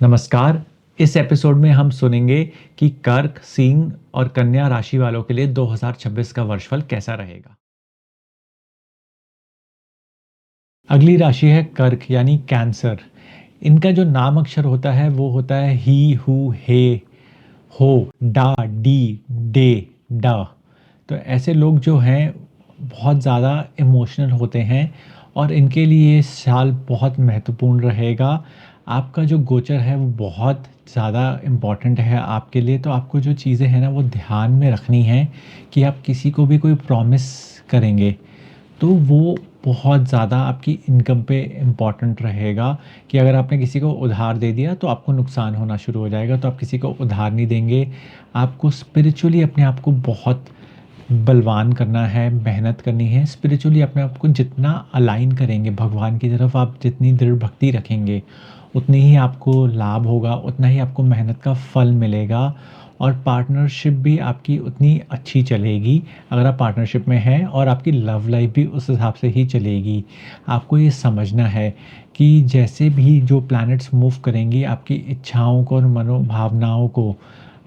नमस्कार। इस एपिसोड में हम सुनेंगे कि कर्क, सिंह और कन्या राशि वालों के लिए 2026 का वर्षफल कैसा रहेगा। अगली राशि है कर्क यानी कैंसर। इनका जो नाम अक्षर होता है वो होता है ही, हु, हे, हो, डा, डी, डे, डा। तो ऐसे लोग जो हैं बहुत ज़्यादा इमोशनल होते हैं और इनके लिए ये साल बहुत महत्वपूर्ण रहेगा। आपका जो गोचर है वो बहुत ज़्यादा इम्पोर्टेंट है आपके लिए, तो आपको जो चीज़ें हैं ना वो ध्यान में रखनी है कि आप किसी को भी कोई प्रॉमिस करेंगे तो वो बहुत ज़्यादा आपकी इनकम पे इम्पॉर्टेंट रहेगा कि अगर आपने किसी को उधार दे दिया तो आपको नुकसान होना शुरू हो जाएगा। तो आप किसी को उधार नहीं देंगे। आपको स्पिरिचुअली अपने आप को बहुत बलवान करना है, मेहनत करनी है। स्पिरिचुअली अपने आप को जितना अलाइन करेंगे भगवान की तरफ, आप जितनी दृढ़ भक्ति रखेंगे, उतनी ही आपको लाभ होगा, उतना ही आपको मेहनत का फल मिलेगा और पार्टनरशिप भी आपकी उतनी अच्छी चलेगी अगर आप पार्टनरशिप में हैं और आपकी लव लाइफ भी उस हिसाब से ही चलेगी। आपको ये समझना है कि जैसे भी जो प्लैनेट्स मूव करेंगी आपकी इच्छाओं को और मनोभावनाओं को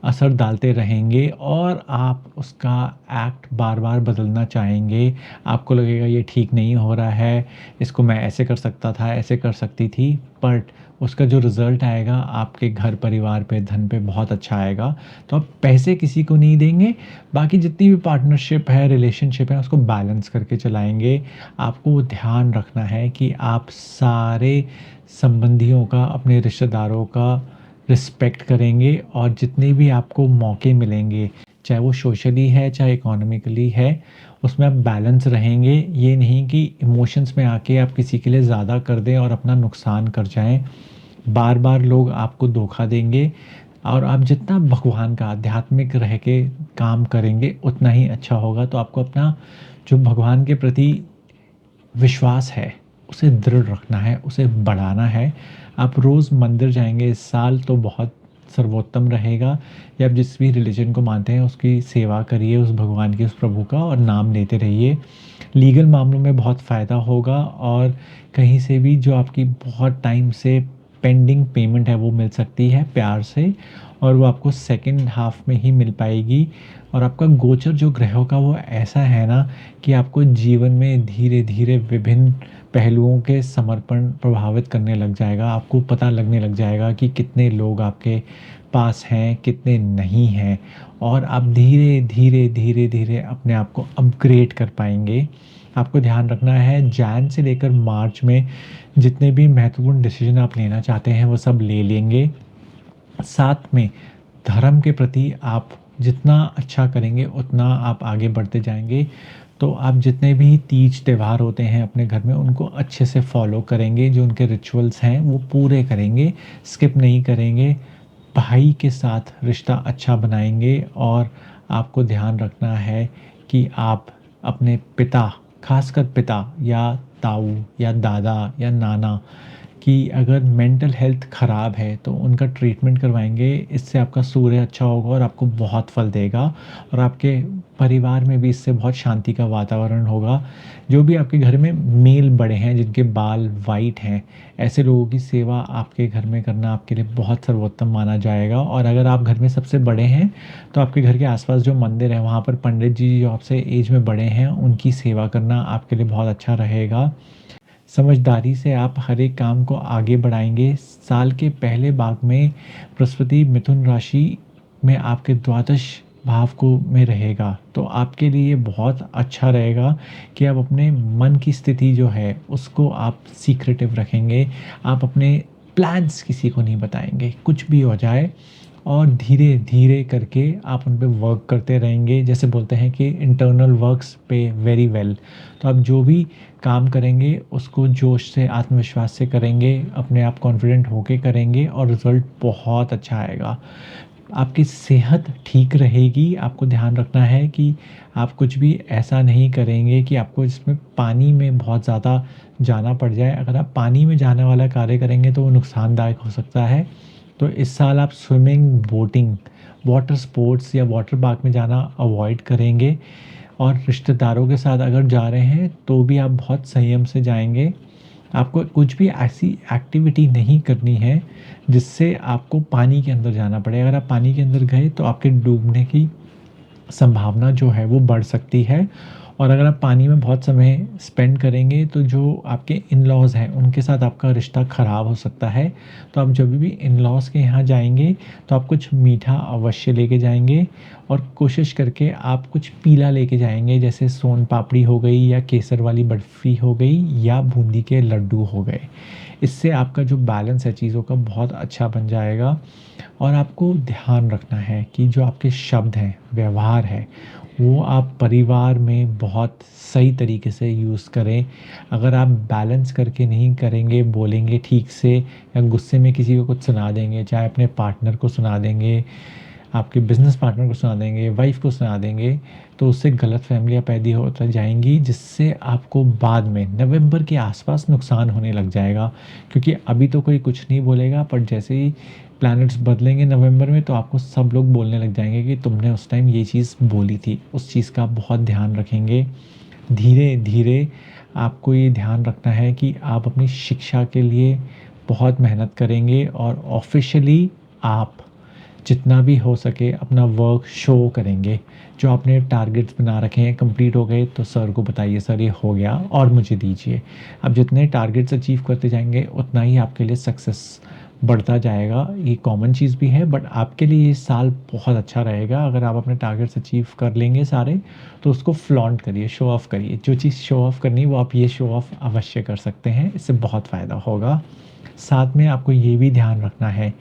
असर डालते रहेंगे और आप उसका एक्ट बार-बार बदलना चाहेंगे। आपको लगेगा ये ठीक नहीं हो रहा है, इसको मैं ऐसे कर सकता था, ऐसे कर सकती थी, बट उसका जो रिज़ल्ट आएगा आपके घर परिवार पे, धन पे बहुत अच्छा आएगा। तो आप पैसे किसी को नहीं देंगे, बाकी जितनी भी पार्टनरशिप है, रिलेशनशिप है, उसको बैलेंस करके चलाएँगे। आपको वो ध्यान रखना है कि आप सारे संबंधियों का, अपने रिश्तेदारों का रिस्पेक्ट करेंगे और जितने भी आपको मौके मिलेंगे, चाहे वो सोशली है, चाहे इकोनॉमिकली है, उसमें आप बैलेंस रहेंगे। ये नहीं कि इमोशंस में आके आप किसी के लिए ज़्यादा कर दें और अपना नुकसान कर जाएँ। बार-बार लोग आपको धोखा देंगे और आप जितना भगवान का आध्यात्मिक रह के काम करेंगे, उतना ही अच्छा होगा। तो आपको अपना जो भगवान के प्रति विश्वास है, उसे दृढ़ रखना है, उसे बढ़ाना है। आप रोज़ मंदिर जाएँगे इस साल तो बहुत सर्वोत्तम रहेगा, या आप जिस भी रिलीजन को मानते हैं उसकी सेवा करिए, उस भगवान की, उस प्रभु का, और नाम लेते रहिए। लीगल मामलों में बहुत फ़ायदा होगा और कहीं से भी जो आपकी बहुत टाइम से पेंडिंग पेमेंट है वो मिल सकती है प्यार से, और वो आपको सेकंड हाफ़ में ही मिल पाएगी। और आपका गोचर जो ग्रहों का वो ऐसा है ना कि आपको जीवन में धीरे-धीरे विभिन्न पहलुओं के समर्पण प्रभावित करने लग जाएगा। आपको पता लगने लग जाएगा कि कितने लोग आपके पास हैं, कितने नहीं हैं, और आप धीरे-धीरे, धीरे-धीरे अपने आप को अपग्रेड कर पाएँगे। आपको ध्यान रखना है जैन से लेकर मार्च में जितने भी महत्वपूर्ण डिसीज़न आप लेना चाहते हैं वो सब ले लेंगे। साथ में धर्म के प्रति आप जितना अच्छा करेंगे उतना आप आगे बढ़ते जाएँगे। तो आप जितने भी तीज त्योहार होते हैं अपने घर में उनको अच्छे से फ़ॉलो करेंगे, जो उनके रिचुअल्स हैं वो पूरे करेंगे, स्किप नहीं करेंगे। भाई के साथ रिश्ता अच्छा बनाएँगे और आपको ध्यान रखना है कि आप अपने पिता, ख़ासकर पिता या ताऊ या दादा या नाना कि अगर मेंटल हेल्थ ख़राब है तो उनका ट्रीटमेंट करवाएँगे। इससे आपका सूर्य अच्छा होगा और आपको बहुत फल देगा और आपके परिवार में भी इससे बहुत शांति का वातावरण होगा। जो भी आपके घर में मेल बड़े हैं जिनके बाल वाइट हैं, ऐसे लोगों की सेवा आपके घर में करना आपके लिए बहुत सर्वोत्तम माना जाएगा। और अगर आप घर में सबसे बड़े हैं तो आपके घर के आस-पास जो मंदिर है वहाँ पर पंडित जी जो आपसे एज में बड़े हैं उनकी सेवा करना आपके लिए बहुत अच्छा रहेगा। समझदारी से आप हर एक काम को आगे बढ़ाएँगे। साल के पहले भाग में बृहस्पति मिथुन राशि में आपके द्वादश भाव को में रहेगा। तो आपके लिए बहुत अच्छा रहेगा कि आप अपने मन की स्थिति जो है उसको आप सीक्रेटिव रखेंगे। आप अपने प्लान्स किसी को नहीं बताएँगे, कुछ भी हो जाए, और धीरे-धीरे करके आप उन पे वर्क करते रहेंगे। जैसे बोलते हैं कि इंटरनल वर्क्स पे वेरी वेल। तो आप जो भी काम करेंगे उसको जोश से, आत्मविश्वास से करेंगे, अपने आप कॉन्फिडेंट होके करेंगे और रिज़ल्ट बहुत अच्छा आएगा। आपकी सेहत ठीक रहेगी। आपको ध्यान रखना है कि आप कुछ भी ऐसा नहीं करेंगे कि आपको इसमें पानी में बहुत ज़्यादा जाना पड़ जाए। अगर आप पानी में जाने वाला कार्य करेंगे तो वो नुकसानदायक हो सकता है। तो इस साल आप स्विमिंग, बोटिंग, वाटर स्पोर्ट्स या वाटर पार्क में जाना अवॉइड करेंगे। और रिश्तेदारों के साथ अगर जा रहे हैं तो भी आप बहुत संयम से जाएँगे। आपको कुछ भी ऐसी एक्टिविटी नहीं करनी है जिससे आपको पानी के अंदर जाना पड़े। अगर आप पानी के अंदर गए तो आपके डूबने की संभावना जो है वो बढ़ सकती है। और अगर आप पानी में बहुत समय स्पेंड करेंगे तो जो आपके इन-लॉज़ हैं उनके साथ आपका रिश्ता ख़राब हो सकता है। तो आप जब भी इन-लॉज़ के यहाँ जाएँगे तो आप कुछ मीठा अवश्य लेके जाएँगे और कोशिश करके आप कुछ पीला लेके जाएँगे, जैसे सोन पापड़ी हो गई या केसर वाली बर्फ़ी हो गई या बूंदी के लड्डू हो गए। इससे आपका जो बैलेंस है चीज़ों का बहुत अच्छा बन जाएगा। और आपको ध्यान रखना है कि जो आपके शब्द हैं, व्यवहार है, वो आप परिवार में बहुत सही तरीके से यूज़ करें। अगर आप बैलेंस करके नहीं करेंगे, बोलेंगे ठीक से या गुस्से में किसी को कुछ सुना देंगे, चाहे अपने पार्टनर को सुना देंगे, आपके बिज़नेस पार्टनर को सुना देंगे, वाइफ़ को सुना देंगे, तो उससे गलतफ़हमियाँ पैदा होती जाएँगी, जिससे आपको बाद में नवंबर के आस-पास नुकसान होने लग जाएगा। क्योंकि अभी तो कोई कुछ नहीं बोलेगा, पर जैसे ही प्लैनेट्स बदलेंगे नवंबर में, तो आपको सब लोग बोलने लग जाएँगे कि तुमने उस टाइम ये चीज़ बोली थी। उस चीज़ का आप बहुत ध्यान रखेंगे। धीरे-धीरे आपको ये ध्यान रखना है कि आप अपनी शिक्षा के लिए बहुत मेहनत करेंगे और ऑफ़िशियली आप जितना भी हो सके अपना वर्क शो करेंगे। जो आपने टारगेट्स बना रखे हैं कंप्लीट हो गए तो सर को बताइए, सर ये हो गया और मुझे दीजिए। अब जितने टारगेट्स अचीव करते जाएँगे उतना ही आपके लिए सक्सेस बढ़ता जाएगा। ये कॉमन चीज़ भी है, बट आपके लिए ये साल बहुत अच्छा रहेगा। अगर आप अपने टारगेट्स अचीव कर लेंगे सारे, तो उसको फ्लॉन्ट करिए, शो ऑफ करिए। जो चीज़ शो ऑफ करनी है वो आप ये शो ऑफ अवश्य कर सकते हैं, इससे बहुत फ़ायदा होगा। साथ में आपको ये भी ध्यान रखना है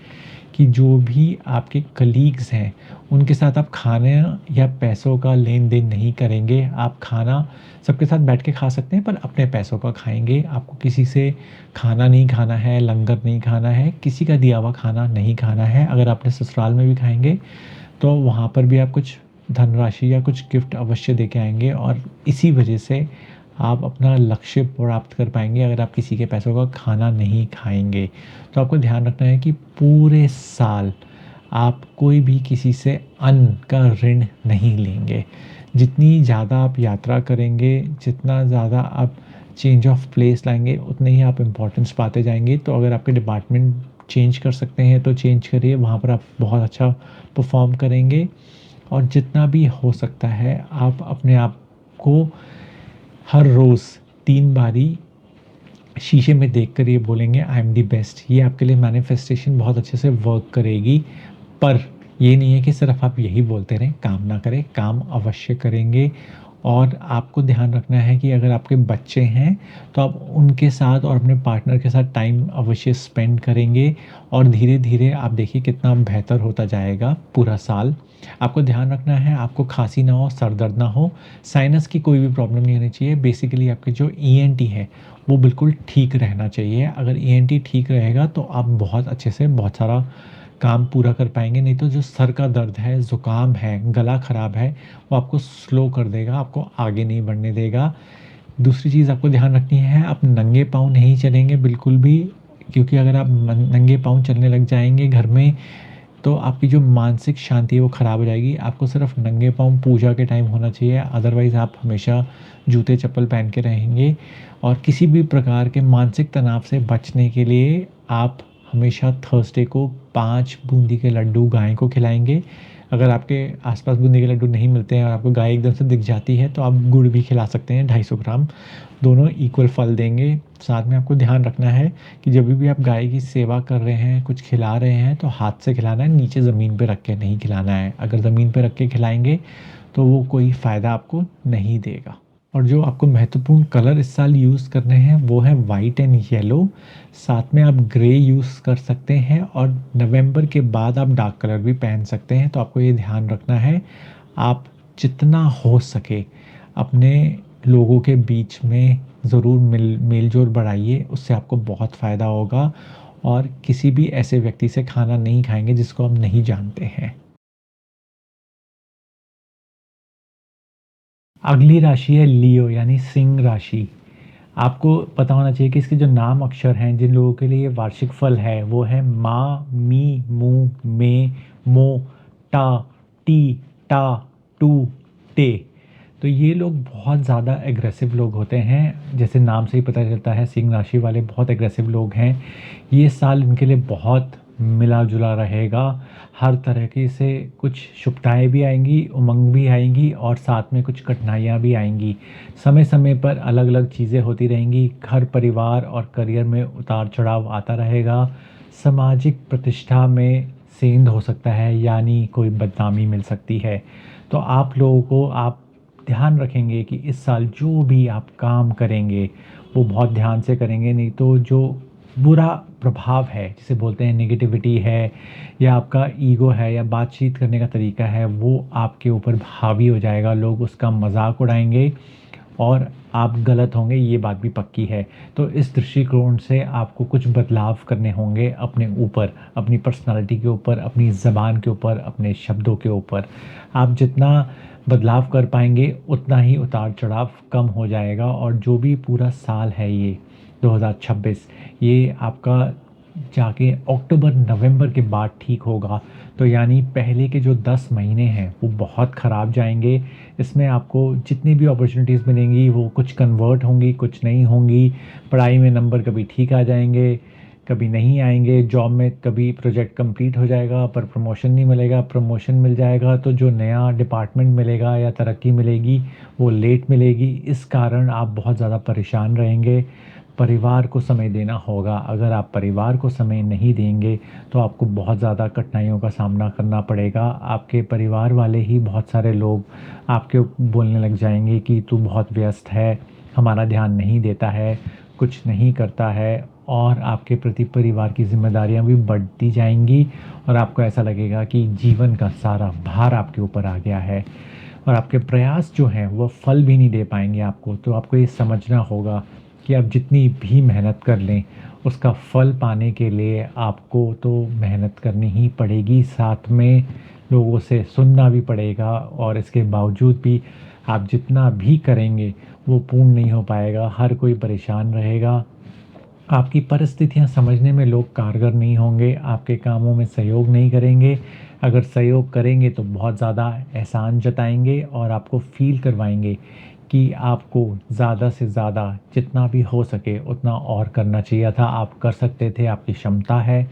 कि जो भी आपके कलीग्स हैं, उनके साथ आप खाने या पैसों का लेन-देन नहीं करेंगे। आप खाना सबके साथ बैठ के खा सकते हैं, पर अपने पैसों का खाएँगे। आपको किसी से खाना नहीं खाना है, लंगर नहीं खाना है, किसी का दिया हुआ खाना नहीं खाना है। अगर अपने ससुराल में भी खाएँगे, तो वहाँ पर भी आप कुछ धनराशि या कुछ गिफ्ट अवश्य दे के आएँगे और इसी वजह से आप अपना लक्ष्य प्राप्त कर पाएँगे अगर आप किसी के पैसों का खाना नहीं खाएँगे। तो आपको ध्यान रखना है कि पूरे साल आप कोई भी किसी से अन्न का ऋण नहीं लेंगे। जितनी ज़्यादा आप यात्रा करेंगे, जितना ज़्यादा आप चेंज ऑफ प्लेस लाएँगे, उतने ही आप इम्पोर्टेंस पाते जाएँगे। तो अगर आपके डिपार्टमेंट चेंज कर सकते हैं, तो चेंज करिए, वहाँ पर आप बहुत अच्छा परफ़ॉर्म करेंगे। और जितना भी हो सकता है, आप अपने आप को हर रोज़ 3 बारी शीशे में देखकर ये बोलेंगे आई एम द बेस्ट। ये आपके लिए मैनिफेस्टेशन बहुत अच्छे से वर्क करेगी। पर ये नहीं है कि सिर्फ़ आप यही बोलते रहें, काम ना करें, काम अवश्य करेंगे। और आपको ध्यान रखना है कि अगर आपके बच्चे हैं, तो आप उनके साथ और अपने पार्टनर के साथ टाइम अवश्य स्पेंड करेंगे और धीरे-धीरे आप देखिए कितना बेहतर होता जाएगा पूरा साल। आपको ध्यान रखना है, आपको खाँसी ना हो, सर दर्द ना हो, साइनस की कोई भी प्रॉब्लम नहीं होनी चाहिए। बेसिकली आपके जो ईएनटी है, वो बिल्कुल ठीक रहना चाहिए। अगर ईएनटी ठीक रहेगा तो आप बहुत अच्छे से बहुत सारा काम पूरा कर पाएँगे, नहीं तो जो सर का दर्द है, ज़ुकाम है, गला ख़राब है, वो आपको स्लो कर देगा, आपको आगे नहीं बढ़ने देगा। दूसरी चीज़ आपको ध्यान रखनी है, आप नंगे पाँव नहीं चलेंगे बिल्कुल भी, क्योंकि अगर आप नंगे पाँव चलने लग जाएँगे घर में, तो आपकी जो मानसिक शांति है वो ख़राब हो जाएगी। आपको सिर्फ़ नंगे पाँव पूजा के टाइम होना चाहिए, अदरवाइज़ आप हमेशा जूते-चप्पल पहन के रहेंगे। और किसी भी प्रकार के मानसिक तनाव से बचने के लिए आप हमेशा थर्सडे को 5 बूंदी के लड्डू गाय को खिलाएँगे। अगर आपके आस-पास बूंदी के लड्डू नहीं मिलते हैं और आपको गाय एकदम से दिख जाती है, तो आप गुड़ भी खिला सकते हैं 250 ग्राम, दोनों इक्वल फल देंगे। साथ में आपको ध्यान रखना है कि जब भी आप गाय की सेवा कर रहे हैं, कुछ खिला रहे हैं, तो हाथ से खिलाना है, नीचे ज़मीन पे रख के नहीं खिलाना है। अगर ज़मीन पे रख के खिलाएँगे, तो वो कोई फ़ायदा आपको नहीं देगा। और जो आपको महत्वपूर्ण कलर इस साल यूज़ करने हैं, वो है व्हाइट एंड येलो। साथ में आप ग्रे यूज़ कर सकते हैं और नवंबर के बाद आप डार्क कलर भी पहन सकते हैं। तो आपको ये ध्यान रखना है, आप जितना हो सके अपने लोगों के बीच में ज़रूर मेल-जोल बढ़ाइए, उससे आपको बहुत फ़ायदा होगा। और किसी भी ऐसे व्यक्ति से खाना नहीं खाएँगे जिसको आप नहीं जानते हैं। अगली राशि है लियो यानी सिंह राशि। आपको पता होना चाहिए कि इसके जो नाम अक्षर हैं, जिन लोगों के लिए ये वार्षिक फल है, वो है मा, मी, मू, मे, मो, टा, टी, टा, टू, टे। तो ये लोग बहुत ज़्यादा एग्रेसिव लोग होते हैं, जैसे नाम से ही पता चलता है सिंह राशि वाले बहुत एग्रेसिव लोग हैं। ये साल इनके लिए बहुत मिला-जुला रहेगा, हर तरीके से कुछ शुभताएँ भी आएँगी, उमंग भी आएँगी और साथ में कुछ कठिनाइयाँ भी आएँगी। समय-समय पर अलग-अलग चीज़ें होती रहेंगी, घर, परिवार और करियर में उतार-चढ़ाव आता रहेगा। सामाजिक प्रतिष्ठा में सेंध हो सकता है, यानी कोई बदनामी मिल सकती है। तो आप लोगों को आप ध्यान रखेंगे कि इस साल जो भी आप काम करेंगे, वो बहुत ध्यान से करेंगे, नहीं तो जो बुरा प्रभाव है, जिसे बोलते हैं नेगेटिविटी है या आपका ईगो है या बातचीत करने का तरीका है, वो आपके ऊपर हावी हो जाएगा। लोग उसका मज़ाक उड़ाएँगे और आप गलत होंगे, ये बात भी पक्की है। तो इस दृष्टिकोण से आपको कुछ बदलाव करने होंगे अपने ऊपर, अपनी पर्सनैलिटी के ऊपर, अपनी ज़बान के ऊपर, अपने शब्दों के ऊपर। आप जितना बदलाव कर पाएँगे, उतना ही उतार-चढ़ाव कम हो जाएगा और जो भी पूरा साल है ये 2026, ये आपका जाके अक्टूबर-नवंबर के बाद ठीक होगा। तो यानी पहले के जो 10 महीने हैं, वो बहुत ख़राब जाएँगे। इसमें आपको जितनी भी अपॉर्च्युनिटीज़ मिलेंगी, वो कुछ कन्वर्ट होंगी, कुछ नहीं होंगी। पढ़ाई में नंबर कभी ठीक आ जाएँगे, कभी नहीं आएँगे। जॉब में कभी प्रोजेक्ट कंप्लीट हो जाएगा, पर प्रमोशन नहीं मिलेगा। प्रमोशन मिल जाएगा, तो जो नया डिपार्टमेंट मिलेगा या तरक्की मिलेगी, वो लेट मिलेगी। इस कारण आप बहुत ज़्यादा परेशान रहेंगे। परिवार को समय देना होगा। अगर आप परिवार को समय नहीं देंगे, तो आपको बहुत ज़्यादा कठिनाइयों का सामना करना पड़ेगा। आपके परिवार वाले ही बहुत सारे लोग आपके बोलने लग जाएँगे कि तू बहुत व्यस्त है, हमारा ध्यान नहीं देता है, कुछ नहीं करता है और आपके प्रति परिवार की ज़िम्मेदारियाँ भी बढ़ती जाएँगी और आपको ऐसा लगेगा कि जीवन का सारा भार आपके ऊपर आ गया है और आपके प्रयास जो हैं, वो फल भी नहीं दे पाएँगे आपको। तो आपको ये समझना होगा कि आप जितनी भी मेहनत कर लें, उसका फल पाने के लिए आपको तो मेहनत करनी ही पड़ेगी, साथ में लोगों से सुनना भी पड़ेगा और इसके बावजूद भी आप जितना भी करेंगे, वो पूर्ण नहीं हो पाएगा। हर कोई परेशान रहेगा। आपकी परिस्थितियाँ समझने में लोग कारगर नहीं होंगे, आपके कामों में सहयोग नहीं करेंगे। अगर सहयोग करेंगे तो बहुत ज़्यादा एहसान जताएँगे और आपको फ़ील करवाएँगे कि आपको ज़्यादा से ज़्यादा जितना भी हो सके उतना और करना चाहिए था। आप कर सकते थे, आपकी क्षमता है,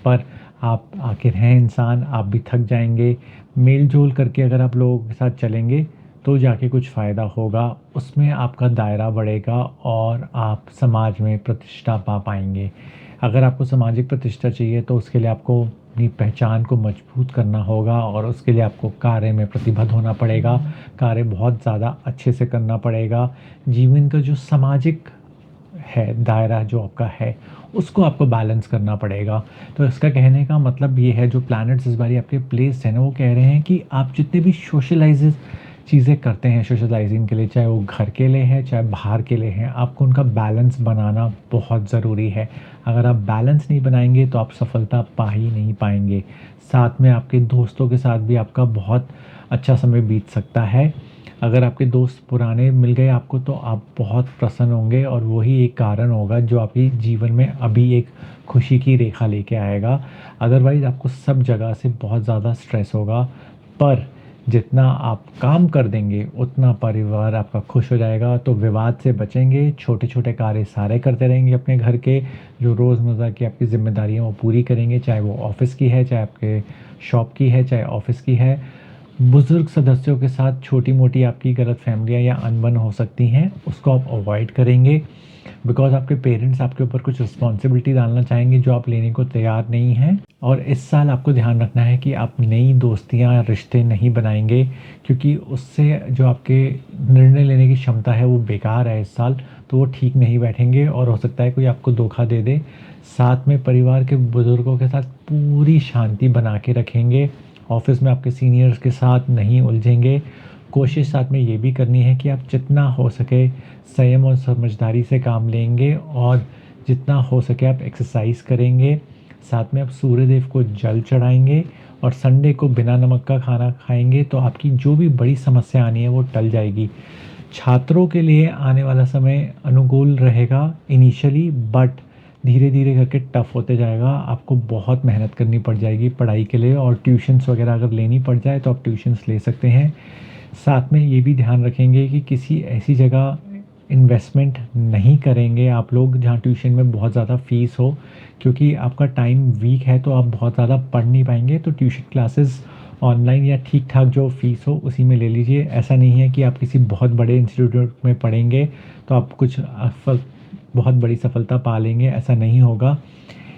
पर आप आखिर हैं इंसान, आप भी थक जाएँगे। मेल-जोल करके अगर आप लोगों के साथ चलेंगे, तो जाके कुछ फ़ायदा होगा, उसमें आपका दायरा बढ़ेगा और आप समाज में प्रतिष्ठा पा पाएँगे। अगर आपको सामाजिक प्रतिष्ठा चाहिए तो उसके लिए आपको अपनी पहचान को मजबूत करना होगा और उसके लिए आपको कार्य में प्रतिबद्ध होना पड़ेगा, कार्य बहुत ज़्यादा अच्छे से करना पड़ेगा। जीवन का जो सामाजिक है, दायरा जो आपका है, उसको आपको बैलेंस करना पड़ेगा। तो इसका कहने का मतलब ये है जो प्लैनेट्स इस बारी आपके प्लेस्ड हैं ना, वो कह रहे हैं कि आप जितने भी चीज़ें करते हैं सोशलाइज़िंग के लिए, चाहे वो घर के लिए है, चाहे बाहर के लिए है, आपको उनका बैलेंस बनाना बहुत ज़रूरी है। अगर आप बैलेंस नहीं बनाएँगे तो आप सफलता पा ही नहीं पाएँगे। साथ में आपके दोस्तों के साथ भी आपका बहुत अच्छा समय बीत सकता है। अगर आपके दोस्त पुराने मिल गए आपको तो आप बहुत प्रसन्न होंगे और वही एक कारण होगा जो आपके जीवन में अभी एक खुशी की रेखा लेके आएगा। अदरवाइज़ आपको सब जगह से बहुत ज़्यादा स्ट्रेस होगा, पर जितना आप काम कर देंगे उतना परिवार आपका खुश हो जाएगा। तो विवाद से बचेंगे, छोटे-छोटे कार्य सारे करते रहेंगे अपने घर के, जो रोज़मर्रा की आपकी ज़िम्मेदारियाँ वो पूरी करेंगे, चाहे वो ऑफ़िस की है, चाहे आपके शॉप की है, चाहे ऑफ़िस की है। बुज़ुर्ग सदस्यों के साथ छोटी-मोटी आपकी गलतफ़हमियाँ या अनबन हो सकती हैं, उसको आप अवॉइड करेंगे बिकॉज़ आपके पेरेंट्स आपके ऊपर कुछ रिस्पॉन्सिबिलिटी डालना चाहेंगे जो आप लेने को तैयार नहीं हैं। और इस साल आपको ध्यान रखना है कि आप नई दोस्तियाँ या रिश्ते नहीं बनाएँगे क्योंकि उससे जो आपके निर्णय लेने की क्षमता है वो बेकार है इस साल, तो वो ठीक नहीं बैठेंगे और हो सकता है कोई आपको धोखा दे दे। साथ में परिवार के बुज़ुर्गों के साथ पूरी शांति बना के रखेंगे। ऑफ़िस में आपके सीनियर्स के साथ नहीं उलझेंगे। कोशिश साथ में ये भी करनी है कि आप जितना हो सके संयम और समझदारी से काम लेंगे और जितना हो सके आप एक्सरसाइज़ करेंगे। साथ में आप सूर्यदेव को जल चढ़ाएँगे और संडे को बिना नमक का खाना खाएँगे तो आपकी जो भी बड़ी समस्या आनी है वो टल जाएगी। छात्रों के लिए आने वाला समय अनुकूल रहेगा इनिशियली, बट धीरे-धीरे करके टफ़ होते जाएगा। आपको बहुत मेहनत करनी पड़ जाएगी पढ़ाई के लिए और ट्यूशन्स वग़ैरह अगर लेनी पड़ जाए तो आप ट्यूशन्स ले सकते हैं। साथ में ये भी ध्यान रखेंगे कि किसी ऐसी जगह इन्वेस्टमेंट नहीं करेंगे आप लोग जहाँ ट्यूशन में बहुत ज़्यादा फ़ीस हो, क्योंकि आपका टाइम वीक है तो आप बहुत ज़्यादा पढ़ नहीं पाएँगे। तो ट्यूशन क्लासेस ऑनलाइन या ठीक-ठाक जो फ़ीस हो उसी में ले लीजिए। ऐसा नहीं है कि आप किसी बहुत बड़े इंस्टीट्यूट में पढ़ेंगे तो आप कुछ बहुत बड़ी सफलता पा लेंगे, ऐसा नहीं होगा।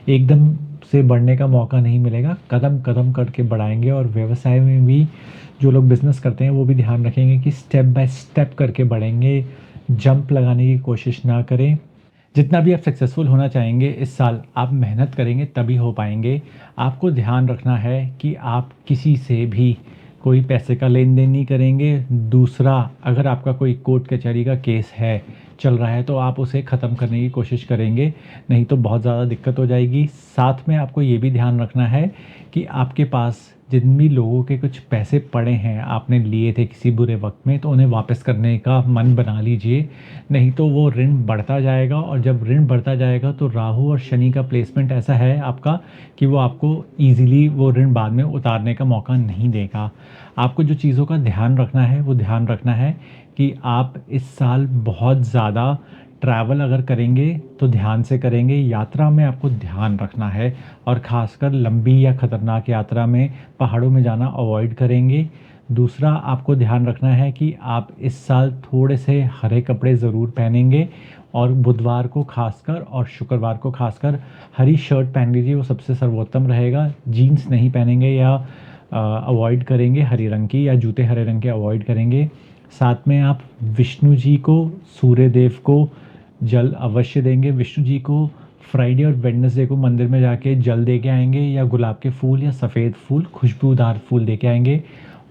एकदम से बढ़ने का मौका नहीं मिलेगा, कदम-कदम करके बढ़ाएँगे। और व्यवसाय में भी जो लोग बिज़नेस करते हैं वो भी ध्यान रखेंगे कि स्टेप बाय स्टेप करके बढ़ेंगे, जंप लगाने की कोशिश ना करें। जितना भी आप सक्सेसफुल होना चाहेंगे इस साल, आप मेहनत करेंगे तभी हो पाएँगे। आपको ध्यान रखना है कि आप किसी से भी कोई पैसे का लेन-देन नहीं करेंगे। दूसरा, अगर आपका कोई कोर्ट कचहरी का केस है, चल रहा है, तो आप उसे ख़त्म करने की कोशिश करेंगे, नहीं तो बहुत ज़्यादा दिक्कत हो जाएगी। साथ में आपको ये भी ध्यान रखना है कि आपके पास जिन भी लोगों के कुछ पैसे पड़े हैं, आपने लिए थे किसी बुरे वक़्त में, तो उन्हें वापस करने का मन बना लीजिए। नहीं तो वो ऋण बढ़ता जाएगा, और जब ऋण बढ़ता जाएगा तो राहु और शनि का प्लेसमेंट ऐसा है आपका कि वो आपको ईज़िली वो ऋण बाद में उतारने का मौका नहीं देगा। आपको जो चीज़ों का ध्यान रखना है, वो ध्यान रखना है कि आप इस साल बहुत ज़्यादा ट्रैवल अगर करेंगे तो ध्यान से करेंगे। यात्रा में आपको ध्यान रखना है, और ख़ासकर लंबी या ख़तरनाक यात्रा में पहाड़ों में जाना अवॉइड करेंगे। दूसरा, आपको ध्यान रखना है कि आप इस साल थोड़े से हरे कपड़े ज़रूर पहनेंगे, और बुधवार को ख़ासकर और शुक्रवार को ख़ासकर हरी शर्ट पहन लीजिए, वो सबसे सर्वोत्तम रहेगा। जीन्स नहीं पहनेंगे या अवॉइड करेंगे हरे रंग की, या जूते हरे रंग के अवॉइड करेंगे। साथ में आप विष्णु जी को, सूर्य देव को जल अवश्य देंगे। विष्णु जी को फ्राइडे और वेडनेसडे को मंदिर में जाके जल दे के आएँगे, या गुलाब के फूल या सफ़ेद फूल, खुशबूदार फूल दे के आएँगे।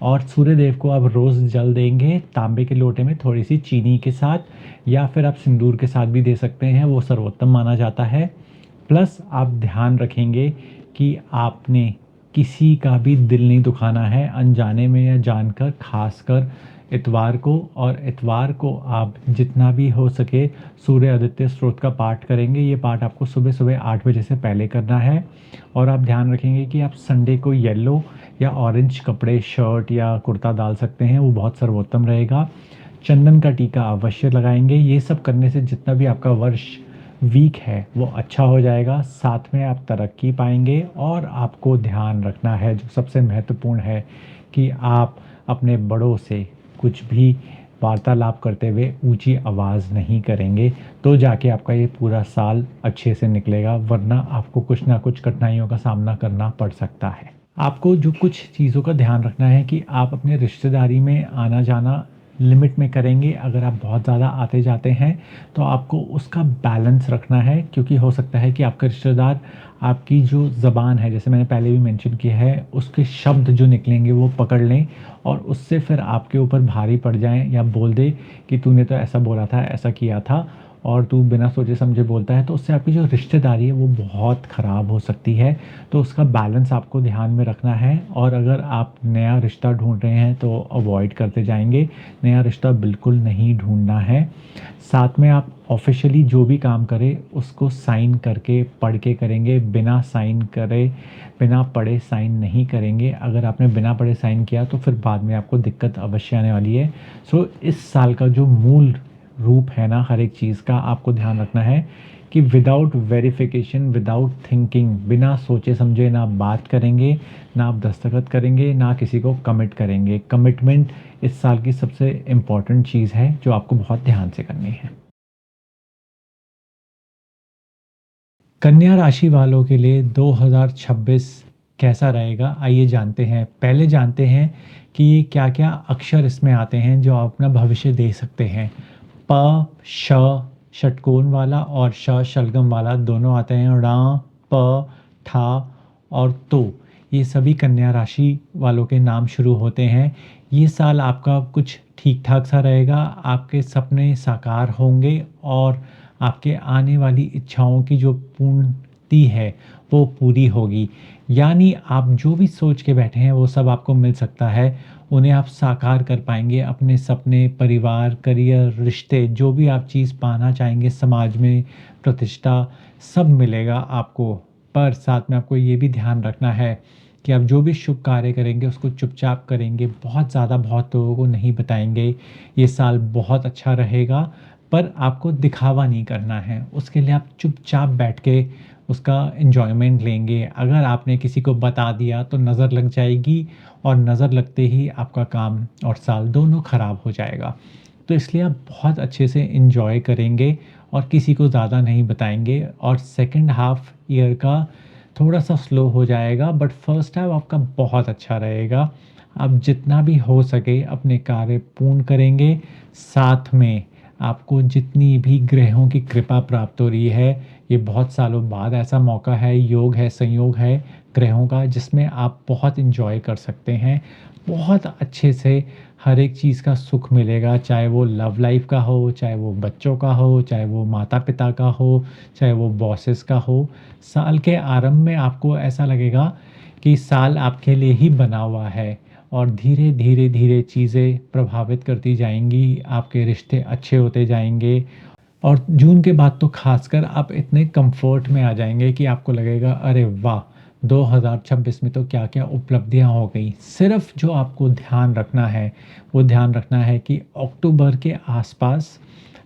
और सूर्य देव को आप रोज़ जल देंगे तांबे के लोटे में थोड़ी-सी चीनी के साथ, या फिर आप सिंदूर के साथ भी दे सकते हैं, वो सर्वोत्तम माना जाता है। प्लस आप ध्यान रखेंगे कि आपने किसी का भी दिल नहीं दुखाना है अनजाने में या जानकर, ख़ासकर इतवार को। और इतवार को आप जितना भी हो सके सूर्य आदित्य स्तोत्र का पाठ करेंगे। ये पाठ आपको सुबह-सुबह 8 बजे से पहले करना है। और आप ध्यान रखेंगे कि आप संडे को येलो या ऑरेंज कपड़े, शर्ट या कुर्ता डाल सकते हैं, वो बहुत सर्वोत्तम रहेगा। चंदन का टीका अवश्य लगाएँगे। ये सब करने से जितना भी आपका वर्ष वीक है वो अच्छा हो जाएगा। साथ में आप तरक्की पाएँगे, और आपको ध्यान रखना है जो सबसे महत्वपूर्ण है कि आप अपने बड़ों से कुछ भी वार्तालाप करते हुए ऊँची आवाज़ नहीं करेंगे, तो जाके आपका ये पूरा साल अच्छे से निकलेगा, वरना आपको कुछ ना कुछ कठिनाइयों का सामना करना पड़ सकता है। आपको जो कुछ चीज़ों का ध्यान रखना है कि आप अपने रिश्तेदारी में आना-जाना लिमिट में करेंगे। अगर आप बहुत ज़्यादा आते-जाते हैं, तो आपको उसका बैलेंस रखना है, क्योंकि हो सकता है कि आपका रिश्तेदार आपकी जो ज़बान है, जैसे मैंने पहले भी मेंशन किया है, उसके शब्द जो निकलेंगे वो पकड़ लें, और उससे फिर आपके ऊपर भारी पड़ जाएँ, या बोल दे कि तूने तो ऐसा बोला था, ऐसा किया था, और तू बिना सोचे-समझे बोलता है, तो उससे आपकी जो रिश्तेदारी है वो बहुत ख़राब हो सकती है। तो उसका बैलेंस आपको ध्यान में रखना है। और अगर आप नया रिश्ता ढूँढ रहे हैं तो अवॉइड करते जाएँगे, नया रिश्ता बिल्कुल नहीं ढूँढना है। साथ में आप ऑफ़िशियली जो भी काम करें उसको साइन करके, पढ़ के करेंगे, बिना साइन करे, बिना पढ़े साइन नहीं करेंगे। अगर आपने बिना पढ़े साइन किया तो फिर बाद में आपको दिक्कत अवश्य आने वाली है। सो इस साल का जो मूल रूप है ना हर एक चीज़ का, आपको ध्यान रखना है कि विदाउट वेरिफ़िकेशन, विदाउट थिंकिंग, बिना सोचे-समझे ना बात करेंगे, ना आप दस्तखत करेंगे, ना किसी को कमिट करेंगे। कमिटमेंट इस साल की सबसे इम्पोर्टेंट चीज़ है जो आपको बहुत ध्यान से करनी है। कन्या राशि वालों के लिए 2026 कैसा रहेगा, आइए जानते हैं। पहले जानते हैं कि क्या-क्या अक्षर इसमें आते हैं जो आप अपना भविष्य दे सकते हैं। प, श, षटकोण वाला, और श शलगम वाला दोनों आते हैं। ण, प, ठ और तो, ये सभी कन्या राशि वालों के नाम शुरू होते हैं। ये साल आपका कुछ ठीक-ठाक सा रहेगा, आपके सपने साकार होंगे, और आपके आने वाली इच्छाओं की जो पूर्ति है वो पूरी होगी। यानी आप जो भी सोच के बैठे हैं वो सब आपको मिल सकता है। उन्हें आप साकार कर पाएँगे, अपने सपने, परिवार, करियर, रिश्ते, जो भी आप चीज़ पाना चाहेंगे समाज में, प्रतिष्ठा, सब मिलेगा आपको। पर साथ में आपको ये भी ध्यान रखना है कि आप जो भी शुभ कार्य करेंगे उसको चुपचाप करेंगे, बहुत ज़्यादा बहुत लोगों को नहीं बताएँगे। ये साल बहुत अच्छा रहेगा, पर आपको दिखावा नहीं करना है। उसके लिए आप चुपचाप बैठ के उसका एन्जॉयमेंट लेंगे। अगर आपने किसी को बता दिया तो नज़र लग जाएगी और नज़र लगते ही आपका काम और साल दोनों खराब हो जाएगा। तो इसलिए आप बहुत अच्छे से एन्जॉय करेंगे और किसी को ज़्यादा नहीं बताएँगे और सेकंड हाफ़ ईयर का थोड़ा-सा स्लो हो जाएगा, बट फर्स्ट हाफ़ आपका बहुत अच्छा रहेगा। आप जितना भी हो सके अपने कार्य पूर्ण करेंगे, साथ में आपको जितनी भी ग्रहों की कृपा प्राप्त हो रही है, ये बहुत सालों बाद ऐसा मौका है, योग है, संयोग है ग्रहों का, जिसमें आप बहुत एन्जॉय कर सकते हैं। बहुत अच्छे से हर एक चीज़ का सुख मिलेगा, चाहे वो लव लाइफ़ का हो, चाहे वो बच्चों का हो, चाहे वो माता-पिता का हो, चाहे वो बॉसेस का हो। साल के आरंभ में आपको ऐसा लगेगा कि साल आपके लिए ही बना हुआ है और धीरे, धीरे, धीरे चीज़ें प्रभावित करती जाएँगी, आपके रिश्ते अच्छे होते जाएँगे और जून के बाद तो ख़ासकर आप इतने कम्फ़र्ट में आ जाएँगे कि आपको लगेगा अरे वाह! 2026 में तो क्या-क्या उपलब्धियाँ हो गई। सिर्फ़ जो आपको ध्यान रखना है, वो ध्यान रखना है कि अक्टूबर के आस-पास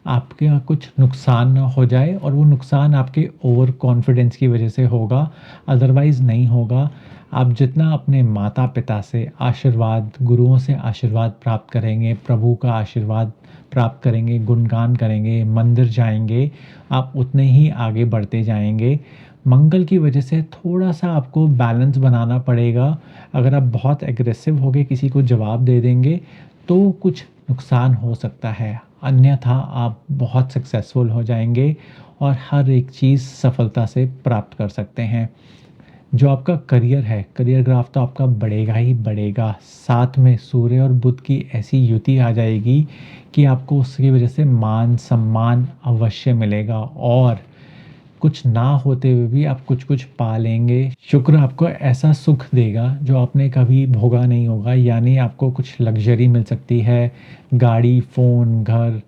आपके यहाँ कुछ नुकसान ना हो जाए और वो नुकसान आपके ओवर कॉन्फिडेंस की वजह से होगा, अदरवाइज़ नहीं होगा। आप जितना अपने माता-पिता से आशीर्वाद, गुरुओं से आशीर्वाद प्राप्त करेंगे, प्रभु का आशीर्वाद प्राप्त करेंगे, गुणगान करेंगे, मंदिर जाएँगे, आप उतने ही आगे बढ़ते जाएँगे। मंगल की वजह से थोड़ा-सा आपको बैलेंस बनाना पड़ेगा। अगर आप बहुत एग्रेसिव होके किसी को जवाब दे देंगे, तो कुछ नुकसान हो सकता है। अन्यथा आप बहुत सक्सेसफुल हो जाएँगे और हर एक चीज़ सफलता से प्राप्त कर सकते हैं। जो आपका करियर है, करियर ग्राफ तो आपका बढ़ेगा ही बढ़ेगा। साथ में सूर्य और बुध की ऐसी युति आ जाएगी कि आपको उसकी वजह से मान-सम्मान अवश्य मिलेगा और कुछ ना होते हुए भी आप कुछ-कुछ पा लेंगे। शुक्र आपको ऐसा सुख देगा जो आपने कभी भोगा नहीं होगा, यानी आपको कुछ लग्ज़री मिल सकती है, गाड़ी, फ़ोन, घर,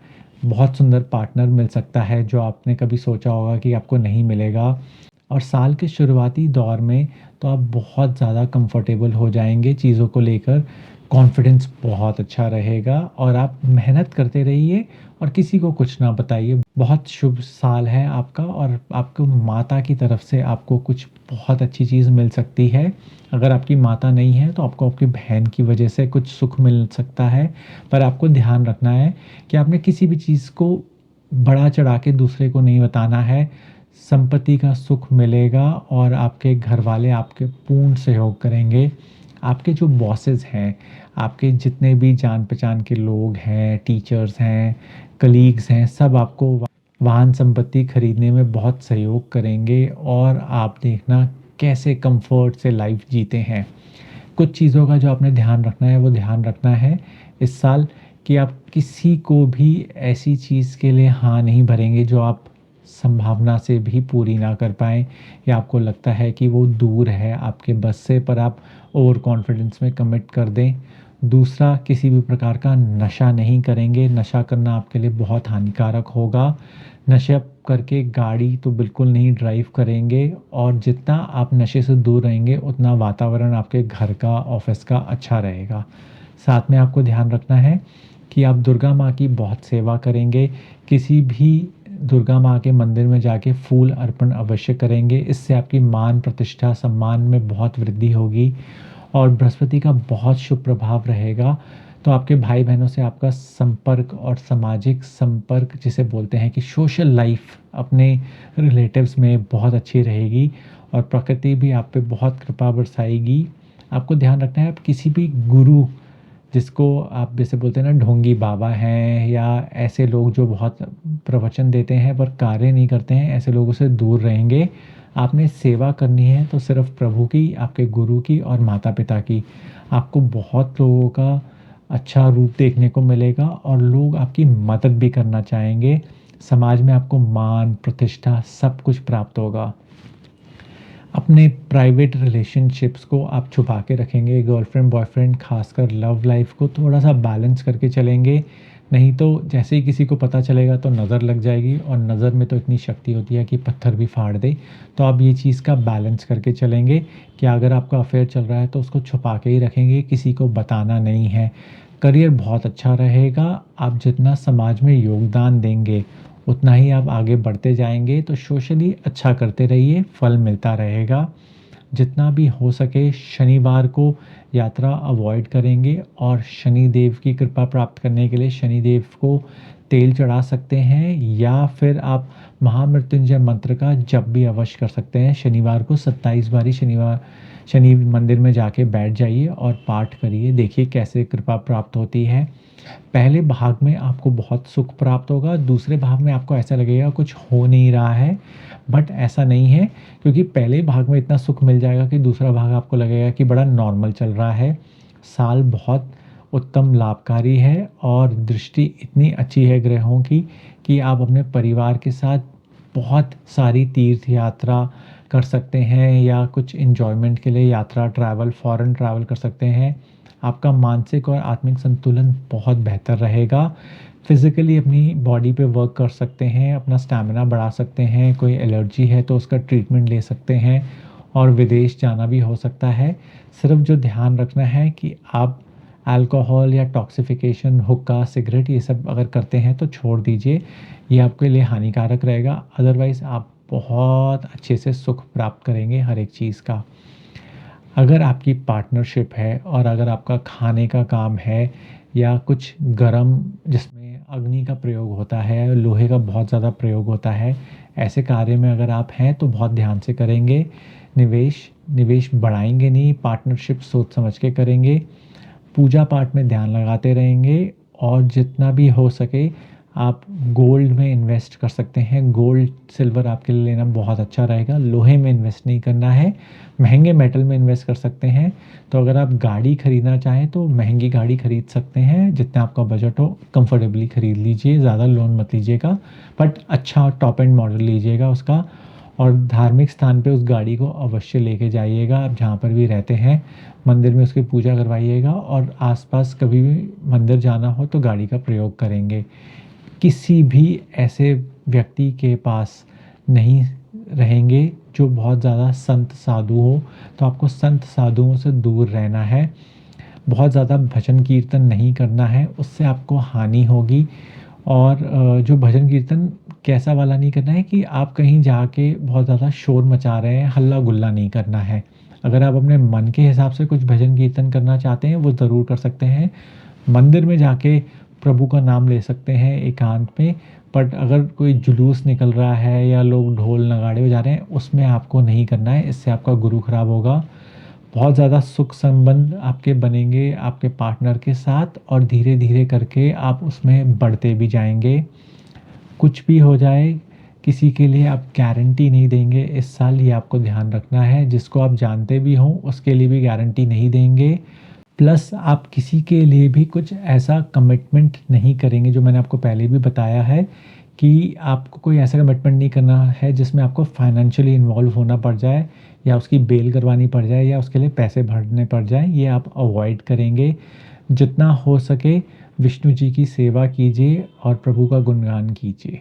बहुत सुंदर पार्टनर मिल सकता है जो आपने कभी सोचा होगा कि आपको नहीं मिलेगा। और साल के शुरुआती दौर में तो आप बहुत ज़्यादा कंफर्टेबल हो जाएँगे चीज़ों को लेकर, कॉन्फिडेंस बहुत अच्छा रहेगा और आप मेहनत करते रहिए और किसी को कुछ ना बताइए। बहुत शुभ साल है आपका और आपको माता की तरफ से आपको कुछ बहुत अच्छी चीज़ मिल सकती है। अगर आपकी माता नहीं है तो आपको आपकी बहन की वजह से कुछ सुख मिल सकता है, पर आपको ध्यान रखना है कि आपने किसी भी चीज़ को बढ़ा-चढ़ा के दूसरे को नहीं बताना है। संपत्ति का सुख मिलेगा और आपके घरवाले आपके पूर्ण सहयोग करेंगे। आपके जो बॉसेस हैं, आपके जितने भी जान-पहचान के लोग हैं, टीचर्स हैं, कलीग्स हैं, सब आपको वाहन संपत्ति खरीदने में बहुत सहयोग करेंगे और आप देखना कैसे कम्फ़र्ट से लाइफ़ जीते हैं। कुछ चीज़ों का जो आपने ध्यान रखना है, वो ध्यान रखना है इस साल कि आप किसी को भी ऐसी चीज़ के लिए हाँ नहीं भरेंगे जो आप संभावना से भी पूरी ना कर पाएँ या आपको लगता है कि वो दूर है आपके बस से, पर आप ओवर कॉन्फिडेंस में कमिट कर दें। दूसरा, किसी भी प्रकार का नशा नहीं करेंगे, नशा करना आपके लिए बहुत हानिकारक होगा। नशा करके गाड़ी तो बिल्कुल नहीं ड्राइव करेंगे और जितना आप नशे से दूर रहेंगे, उतना वातावरण आपके घर का, ऑफ़िस का अच्छा रहेगा। साथ में आपको ध्यान रखना है कि आप दुर्गा माँ की बहुत सेवा करेंगे। किसी भी दुर्गा माँ के मंदिर में जाके फूल अर्पण अवश्य करेंगे। इससे आपकी मान प्रतिष्ठा, सम्मान में बहुत वृद्धि होगी और बृहस्पति का बहुत शुभ प्रभाव रहेगा। तो आपके भाई-बहनों से आपका संपर्क और सामाजिक संपर्क जिसे बोलते हैं कि सोशल लाइफ़ अपने रिलेटिव्स में बहुत अच्छी रहेगी और प्रकृति भी आप पे बहुत कृपा बरसाएगी। आपको ध्यान रखना है आप किसी भी गुरु जिसको आप जैसे बोलते हैं ना ढोंगी बाबा हैं या ऐसे लोग जो बहुत प्रवचन देते हैं पर कार्य नहीं करते हैं, ऐसे लोगों से दूर रहेंगे। आपने सेवा करनी है तो सिर्फ़ प्रभु की, आपके गुरु की और माता-पिता की। आपको बहुत लोगों का अच्छा रूप देखने को मिलेगा और लोग आपकी मदद भी करना चाहेंगे। समाज में आपको मान, प्रतिष्ठा सब कुछ प्राप्त होगा। अपने प्राइवेट रिलेशनशिप्स को आप छुपा के रखेंगे, गर्लफ्रेंड बॉयफ्रेंड खासकर लव लाइफ को थोड़ा-सा बैलेंस करके चलेंगे। नहीं तो जैसे ही किसी को पता चलेगा तो नज़र लग जाएगी, और नज़र में तो इतनी शक्ति होती है कि पत्थर भी फाड़ दे। तो आप ये चीज़ का बैलेंस करके चलेंगे कि अगर आपका अफ़ेयर चल रहा है तो उसको छुपा के ही रखेंगे, किसी को बताना नहीं है। करियर बहुत अच्छा रहेगा, आप जितना समाज में योगदान देंगे, उतना ही आप आगे बढ़ते जाएँगे। तो सोशली अच्छा करते रहिए, फल मिलता रहेगा। जितना भी हो सके शनिवार को यात्रा अवॉइड करेंगे, और शनिदेव की कृपा प्राप्त करने के लिए शनिदेव को तेल चढ़ा सकते हैं, या फिर आप महामृत्युंजय मंत्र का जप भी अवश्य कर सकते हैं। शनिवार को 27 बारी शनि मंदिर में जाके बैठ जाइए और पाठ करिए, देखिए कैसे कृपा प्राप्त होती है। पहले भाग में आपको बहुत सुख प्राप्त होगा, दूसरे भाग में आपको ऐसा लगेगा कुछ हो नहीं रहा है, बट ऐसा नहीं है, क्योंकि पहले भाग में इतना सुख मिल जाएगा कि दूसरा भाग आपको लगेगा कि बड़ा नॉर्मल चल रहा है। साल बहुत उत्तम लाभकारी है, और दृष्टि इतनी अच्छी है ग्रहों की कि आप अपने परिवार के साथ बहुत सारी तीर्थ यात्रा कर सकते हैं, या कुछ एन्जॉयमेंट के लिए यात्रा ट्रैवल फ़ॉरेन ट्रैवल कर सकते हैं। आपका मानसिक और आत्मिक संतुलन बहुत बेहतर रहेगा। फिज़िकली अपनी बॉडी पे वर्क कर सकते हैं, अपना स्टैमिना बढ़ा सकते हैं, कोई एलर्जी है तो उसका ट्रीटमेंट ले सकते हैं, और विदेश जाना भी हो सकता है। सिर्फ़ जो ध्यान रखना है कि आप अल्कोहल या टॉक्सिफ़िकेशन, हुक्का, सिगरेट ये सब अगर करते हैं तो छोड़ दीजिए, ये आपके लिए हानिकारक रहेगा। अदरवाइज़ आप बहुत अच्छे से सुख प्राप्त करेंगे हर एक चीज़ का। अगर आपकी पार्टनरशिप है, और अगर आपका खाने का काम है, या कुछ गरम जिसमें अग्नि का प्रयोग होता है, लोहे का बहुत ज़्यादा प्रयोग होता है, ऐसे कार्य में अगर आप हैं तो बहुत ध्यान से करेंगे। निवेश निवेश बढ़ाएँगे नहीं, पार्टनरशिप सोच समझ के करेंगे। पूजा पाठ में ध्यान लगाते रहेंगे, और जितना भी हो सके आप गोल्ड में इन्वेस्ट कर सकते हैं। गोल्ड, सिल्वर आपके लिए लेना बहुत अच्छा रहेगा। लोहे में इन्वेस्ट नहीं करना है, महँगे मेटल में इन्वेस्ट कर सकते हैं। तो अगर आप गाड़ी खरीदना चाहें तो महँगी गाड़ी खरीद सकते हैं, जितना आपका बजट हो कंफर्टेबली खरीद लीजिए, ज़्यादा लोन मत लीजिएगा, बट अच्छा टॉप एंड मॉडल लीजिएगा उसका। और धार्मिक स्थान पे उस गाड़ी को अवश्य लेके जाइएगा, आप जहाँ पर भी रहते हैं, मंदिर में उसकी पूजा करवाइएगा, और आस-पास कभी भी मंदिर जाना हो तो गाड़ी का प्रयोग करेंगे। किसी भी ऐसे व्यक्ति के पास नहीं रहेंगे जो बहुत ज़्यादा संत साधु हो, तो आपको संत साधुओं से दूर रहना है। बहुत ज़्यादा भजन कीर्तन नहीं करना है, उससे आपको हानि होगी। और जो भजन कीर्तन कैसा वाला नहीं करना है कि आप कहीं जाके बहुत ज़्यादा शोर मचा रहे हैं, हल्ला-गुल्ला नहीं करना है। अगर आप अपने मन के हिसाब से कुछ भजन कीर्तन करना चाहते हैं, वो ज़रूर कर सकते हैं। मंदिर में जाके प्रभु का नाम ले सकते हैं एकांत में, बट अगर कोई जुलूस निकल रहा है या लोग ढोल नगाड़े बजा रहे हैं, उसमें आपको नहीं करना है, इससे आपका गुरु खराब होगा। बहुत ज़्यादा सुख संबंध आपके बनेंगे आपके पार्टनर के साथ, और धीरे-धीरे करके आप उसमें बढ़ते भी जाएँगे। कुछ भी हो जाए, किसी के लिए आप गारंटी नहीं देंगे इस साल, ये आपको ध्यान रखना है। जिसको आप जानते भी हों, उसके लिए भी गारंटी नहीं देंगे। प्लस आप किसी के लिए भी कुछ ऐसा कमिटमेंट नहीं करेंगे, जो मैंने आपको पहले भी बताया है कि आपको कोई ऐसा कमिटमेंट नहीं करना है जिसमें आपको फाइनेंशियली इन्वॉल्व होना पड़ जाए, या उसकी बेल करवानी पड़ जाए, या उसके लिए पैसे भरने पड़ जाएँ, ये आप अवॉइड करेंगे। जितना हो सके विष्णु जी की सेवा कीजिए और प्रभु का गुणगान कीजिए।